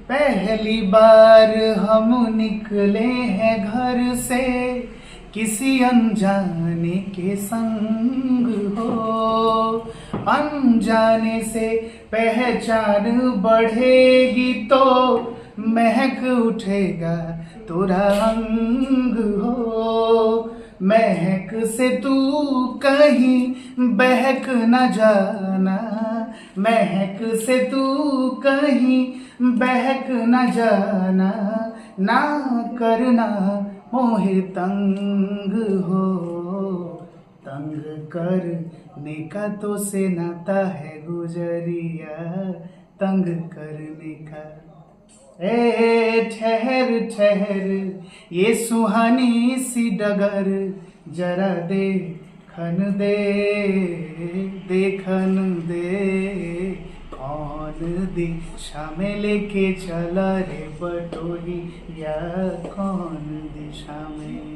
पहली बार हम निकले हैं घर से किसी अनजाने के संग हो। अनजाने से पहचान बढ़ेगी तो महक उठेगा तोरा अंग हो। महक से तू कहीं बहक न जाना, महक से तू कहीं बहक न जाना। ना करना मोहे तंग हो, तंग करने का तो से नाता है गुजरिया, तंग करने का। ए ठहर ठहर ये सुहानी सी डगर, जरा देखन दे, देखन दे। कौन दिशा में लेके चला रे बटोही, या कौन दिशा में।